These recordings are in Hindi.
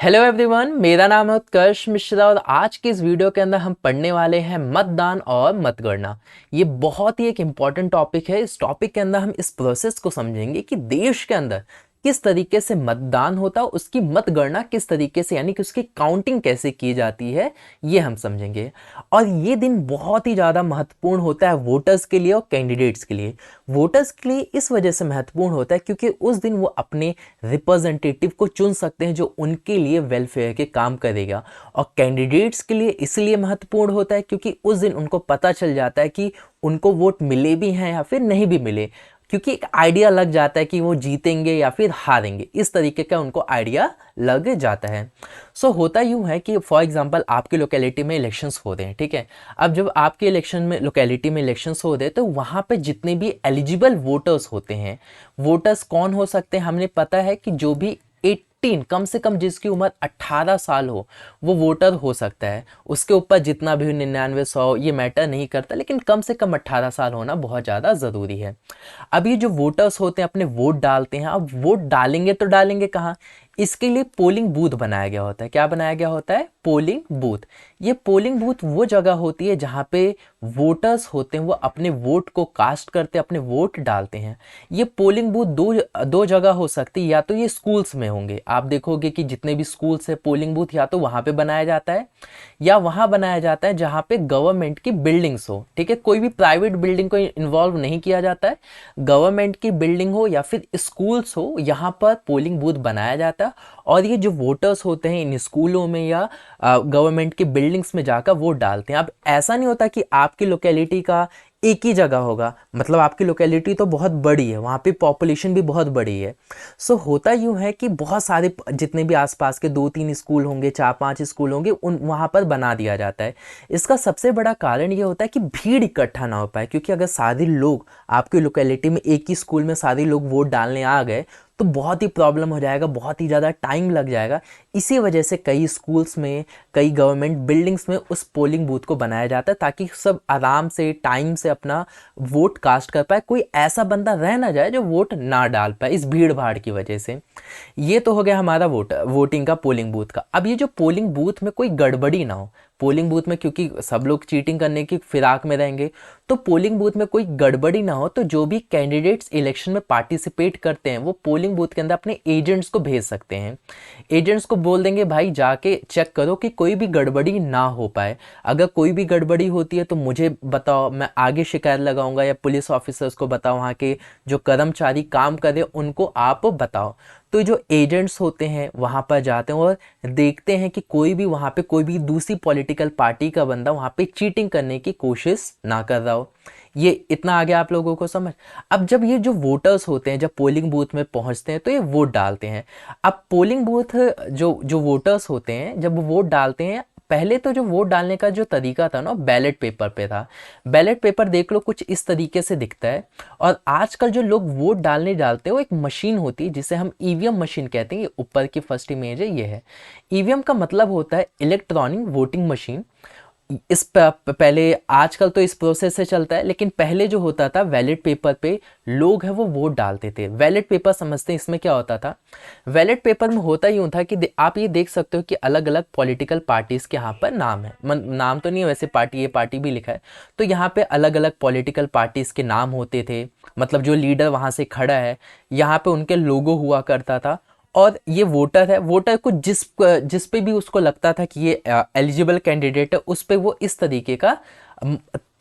हेलो एवरीवन, मेरा नाम है उत्कर्ष मिश्रा और आज की इस वीडियो के अंदर हम पढ़ने वाले हैं मतदान और मतगणना। ये बहुत ही एक इम्पॉर्टेंट टॉपिक है। इस टॉपिक के अंदर हम इस प्रोसेस को समझेंगे कि देश के अंदर किस तरीके से मतदान होता है, उसकी मतगणना किस तरीके से यानी कि उसकी काउंटिंग कैसे की जाती है, ये हम समझेंगे। और ये दिन बहुत ही ज़्यादा महत्वपूर्ण होता है वोटर्स के लिए और कैंडिडेट्स के लिए। वोटर्स के लिए इस वजह से महत्वपूर्ण होता है क्योंकि उस दिन वो अपने रिप्रेजेंटेटिव को चुन सकते हैं जो उनके लिए वेलफेयर के काम करेगा। और कैंडिडेट्स के लिए इसलिए महत्वपूर्ण होता है क्योंकि उस दिन उनको पता चल जाता है कि उनको वोट मिले भी हैं या फिर नहीं भी मिले, क्योंकि एक आइडिया लग जाता है कि वो जीतेंगे या फिर हारेंगे। इस तरीके का उनको आइडिया लग जाता है। होता यूं है कि फॉर एग्जांपल आपकी लोकेलिटी में इलेक्शंस हो रहे हैं, ठीक है। अब जब आपके इलेक्शन में लोकेलिटी में इलेक्शंस हो रहे हैं तो वहाँ पे जितने भी एलिजिबल वोटर्स होते हैं, वोटर्स कौन हो सकते हैं हमें पता है कि जो भी 18 कम से कम जिसकी उम्र 18 साल हो वो वोटर हो सकता है। उसके ऊपर जितना भी 99 100 ये मैटर नहीं करता, लेकिन कम से कम 18 साल होना बहुत ज़्यादा ज़रूरी है। अब ये जो वोटर्स होते हैं अपने वोट डालते हैं। अब वोट डालेंगे तो डालेंगे कहाँ? इसके लिए पोलिंग बूथ बनाया गया होता है। क्या बनाया गया होता है? Polling booth. ये पोलिंग बूथ वो जगह होती है जहाँ पे वोटर्स होते हैं वो अपने वोट को कास्ट करते हैं, अपने वोट डालते हैं। ये पोलिंग बूथ दो दो जगह हो सकती है। या तो ये स्कूल्स में होंगे, आप देखोगे कि जितने भी स्कूल्स है पोलिंग बूथ या तो वहाँ पे बनाया जाता है या वहाँ बनाया जाता है जहाँ पे गवर्नमेंट की बिल्डिंग्स हो, ठीक है। कोई भी प्राइवेट बिल्डिंग को इन्वॉल्व नहीं किया जाता है। गवर्नमेंट की बिल्डिंग हो या फिर स्कूल्स हो, यहाँ पर पोलिंग बूथ बनाया जाता है। और ये जो वोटर्स होते हैं इन स्कूलों में या गवर्नमेंट की बिल्डिंग्स में जाकर वोट डालते हैं। अब ऐसा नहीं होता कि आपकी लोकेलिटी का एक ही जगह होगा, मतलब आपकी लोकेलिटी तो बहुत बड़ी है, वहाँ पे पॉपुलेशन भी बहुत बड़ी है। होता यूँ है कि बहुत सारे जितने भी आसपास के 2-3 स्कूल होंगे, 4-5 स्कूल होंगे, उन वहाँ पर बना दिया जाता है। इसका सबसे बड़ा कारण ये होता है कि भीड़ इकट्ठा ना हो पाए, क्योंकि अगर सारे लोग आपकी लोकेलिटी में एक ही स्कूल में सारे लोग वोट डालने आ गए तो बहुत ही प्रॉब्लम हो जाएगा, बहुत ही ज़्यादा टाइम लग जाएगा। इसी वजह से कई स्कूल्स में, कई गवर्नमेंट बिल्डिंग्स में उस पोलिंग बूथ को बनाया जाता है ताकि सब आराम से टाइम से अपना वोट कास्ट कर पाए, कोई ऐसा बंदा रह ना जाए जो वोट ना डाल पाए इस भीड़ भाड़ की वजह से। ये तो हो गया हमारा वोटिंग का, पोलिंग बूथ का। अब ये जो पोलिंग बूथ में कोई गड़बड़ी ना हो, पोलिंग बूथ में क्योंकि सब लोग चीटिंग करने की फिराक में रहेंगे, तो पोलिंग बूथ में कोई गड़बड़ी ना हो तो जो भी कैंडिडेट्स इलेक्शन में पार्टिसिपेट करते हैं वो पोलिंग बूथ के अंदर अपने एजेंट्स को भेज सकते हैं। एजेंट्स को बोल देंगे भाई जाके चेक करो कि कोई भी गड़बड़ी ना हो पाए। अगर कोई भी गड़बड़ी होती है तो मुझे बताओ, मैं आगे शिकायत लगाऊंगा, या पुलिस ऑफिसर्स को बताओ, वहाँ के जो कर्मचारी काम करे उनको आप बताओ। तो जो एजेंट्स होते हैं वहाँ पर जाते हैं और देखते हैं कि कोई भी वहाँ पे कोई भी दूसरी पॉलिटिकल पार्टी का बंदा वहाँ पे चीटिंग करने की कोशिश ना कर रहा हो। ये इतना आ गया आप लोगों को समझ। अब जब ये जो वोटर्स होते हैं जब पोलिंग बूथ में पहुँचते हैं तो ये वोट डालते हैं। अब पोलिंग बूथ जो जो वोटर्स होते हैं जब वो वोट डालते हैं, पहले तो जो वोट डालने का जो तरीका था ना बैलेट पेपर पे था। बैलेट पेपर देख लो कुछ इस तरीके से दिखता है। और आजकल जो लोग वोट डालने डालते हैं वो एक मशीन होती है जिसे हम ईवीएम मशीन कहते हैं। ये ऊपर की फर्स्ट इमेज है, ये है ईवीएम का मतलब होता है इलेक्ट्रॉनिक वोटिंग मशीन। पहले आजकल तो इस प्रोसेस से चलता है, लेकिन पहले जो होता था बैलेट पेपर पे लोग हैं वो वोट डालते थे। बैलेट पेपर समझते हैं इसमें क्या होता था? बैलेट पेपर में होता यूं था कि आप ये देख सकते हो कि अलग अलग पॉलिटिकल पार्टीज के यहाँ पर नाम है, नाम तो नहीं है वैसे, पार्टी ये पार्टी भी लिखा है। तो यहाँ पे अलग अलग पॉलिटिकल पार्टीज के नाम होते थे, मतलब जो लीडर वहाँ से खड़ा है यहाँ पे उनके लोगो हुआ करता था। और ये वोटर है, वोटर को जिस पे भी उसको लगता था कि ये एलिजिबल कैंडिडेट है उस पे वो इस तरीके का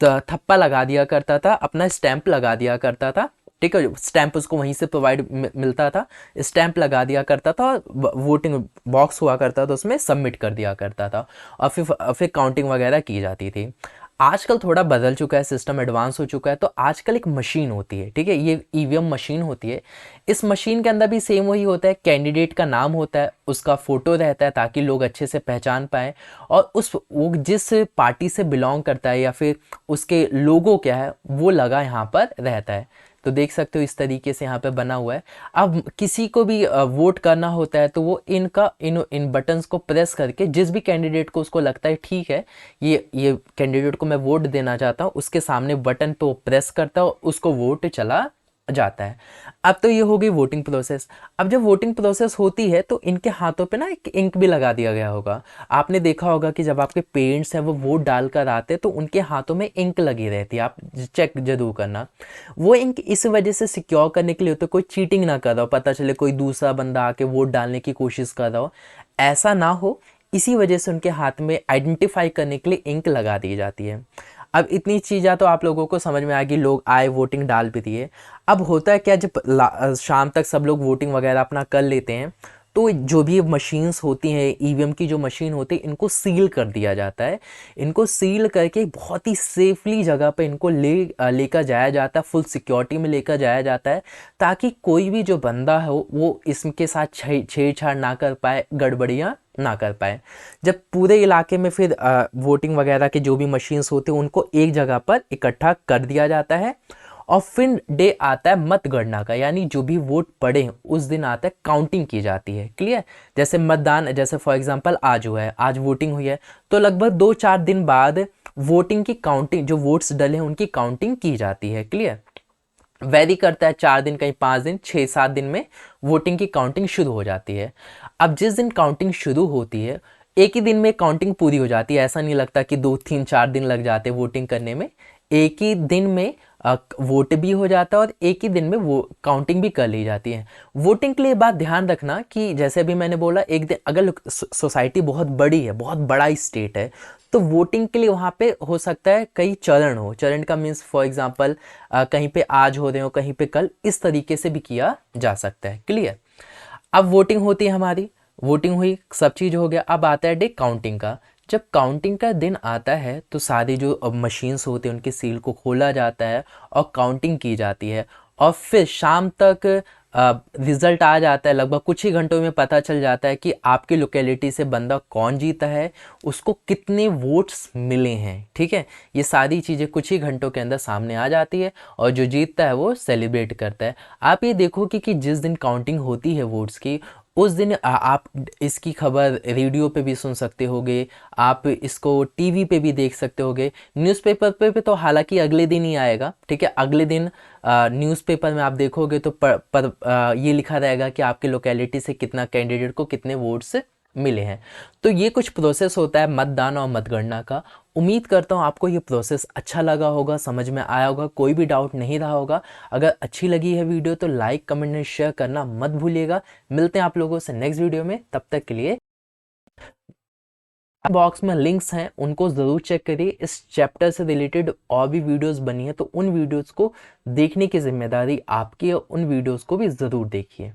थप्पा लगा दिया करता था, अपना स्टैंप लगा दिया करता था। ठीक है, स्टैंप उसको वहीं से प्रोवाइड मिलता था, स्टैंप लगा दिया करता था और वोटिंग बॉक्स हुआ करता था उसमें सबमिट कर दिया करता था। और फिर काउंटिंग वगैरह की जाती थी। आजकल थोड़ा बदल चुका है, सिस्टम एडवांस हो चुका है। तो आजकल एक मशीन होती है, ठीक है, ये ईवीएम मशीन होती है। इस मशीन के अंदर भी सेम वही होता है, कैंडिडेट का नाम होता है, उसका फोटो रहता है ताकि लोग अच्छे से पहचान पाएँ। और वो जिस पार्टी से बिलोंग करता है या फिर उसके लोगो क्या है वो लगा यहाँ पर रहता है। तो देख सकते हो इस तरीके से यहाँ पे बना हुआ है। अब किसी को भी वोट करना होता है तो वो इन बटन्स को प्रेस करके जिस भी कैंडिडेट को उसको लगता है ठीक है ये कैंडिडेट को मैं वोट देना चाहता हूँ, उसके सामने बटन पे वो प्रेस करता है और उसको वोट चला जाता है। अब तो ये हो गई वोटिंग प्रोसेस। अब जब वोटिंग प्रोसेस होती है तो इनके हाथों पे ना एक इंक भी लगा दिया गया होगा। आपने देखा होगा कि जब आपके पेरेंट्स हैं वो वोट डालकर आते हैं तो उनके हाथों में इंक लगी रहती है, आप चेक जरूर करना। वो इंक इस वजह से सिक्योर करने के लिए होता है, कोई चीटिंग ना कर रहा हो, पता चले कोई दूसरा बंदा आके वोट डालने की कोशिश कर रहा हो, ऐसा ना हो, इसी वजह से उनके हाथ में आइडेंटिफाई करने के लिए इंक लगा दी जाती है। अब इतनी चीज़ें तो आप लोगों को समझ में आ गई, लोग आए वोटिंग डाल भी दिए। अब होता है क्या, जब शाम तक सब लोग वोटिंग वगैरह अपना कर लेते हैं तो जो भी मशीन्स होती हैं, ईवीएम की जो मशीन होती है, इनको सील कर दिया जाता है। इनको सील करके बहुत ही सेफली जगह पे इनको लेकर जाया जाता है, फुल सिक्योरिटी में लेकर जाया जाता है, ताकि कोई भी जो बंदा हो वो इसके साथ छेड़छाड़ ना कर पाए, गड़बड़ियाँ ना कर पाए। जब पूरे इलाके में फिर वोटिंग वगैरह के जो भी मशीन्स होते हैं उनको एक जगह पर इकट्ठा कर दिया जाता है, और फिर डे आता है मतगणना का, यानी जो भी वोट पड़े उस दिन आता है काउंटिंग की जाती है। क्लियर? जैसे मतदान, जैसे फॉर एग्जांपल आज हुआ है, आज वोटिंग हुई है, तो लगभग 2-4 दिन बाद वोटिंग की काउंटिंग, जो वोट्स डले हैं उनकी काउंटिंग की जाती है। क्लियर? वेरी करता है, 4 दिन, कहीं 5 दिन, 6-7 दिन में वोटिंग की काउंटिंग शुरू हो जाती है। अब जिस दिन काउंटिंग शुरू होती है, एक ही दिन में काउंटिंग पूरी हो जाती है, ऐसा नहीं लगता कि 2-3-4 दिन लग जाते वोटिंग करने में। एक ही दिन में वोट भी हो जाता है और एक ही दिन में वो काउंटिंग भी कर ली जाती है। वोटिंग के लिए बात ध्यान रखना कि जैसे अभी मैंने बोला, एक दिन अगर सोसाइटी बहुत बड़ी है, बहुत बड़ा स्टेट है, तो वोटिंग के लिए वहाँ पे हो सकता है कई चरण हो। चरण का मीन्स फॉर एग्जांपल कहीं पे आज हो रहे हो, कहीं पे कल, इस तरीके से भी किया जा सकता है। क्लियर? अब वोटिंग होती है हमारी, वोटिंग हुई, सब चीज़ हो गया, अब आता है डे काउंटिंग का। जब काउंटिंग का दिन आता है तो सारी जो मशीन्स होते हैं उनके सील को खोला जाता है और काउंटिंग की जाती है, और फिर शाम तक रिजल्ट आ जाता है। लगभग कुछ ही घंटों में पता चल जाता है कि आपकी लोकेलिटी से बंदा कौन जीता है, उसको कितने वोट्स मिले हैं। ठीक है? ये सारी चीज़ें कुछ ही घंटों के अंदर सामने आ जाती है, और जो जीतता है वो सेलिब्रेट करता है। आप ये देखो कि जिस दिन काउंटिंग होती है वोट्स की, उस दिन आप इसकी खबर रेडियो पे भी सुन सकते होगे, आप इसको टीवी पे भी देख सकते होगे, न्यूज़पेपर पे तो हालांकि अगले दिन ही आएगा। ठीक है? अगले दिन न्यूज़पेपर में आप देखोगे तो ये लिखा रहेगा कि आपके लोकेलिटी से कितना कैंडिडेट को कितने वोट्स मिले हैं। तो ये कुछ प्रोसेस होता है मतदान और मतगणना का। उम्मीद करता हूँ आपको ये प्रोसेस अच्छा लगा होगा, समझ में आया होगा, कोई भी डाउट नहीं रहा होगा। अगर अच्छी लगी है वीडियो तो लाइक, कमेंट एंड शेयर करना मत भूलिएगा। मिलते हैं आप लोगों से नेक्स्ट वीडियो में, तब तक के लिए बॉक्स में लिंक्स हैं, उनको ज़रूर चेक करिए। इस चैप्टर से रिलेटेड और भी वीडियोस बनी है, तो उन वीडियोस को देखने की जिम्मेदारी आपकी है, उन वीडियोस को भी ज़रूर देखिए।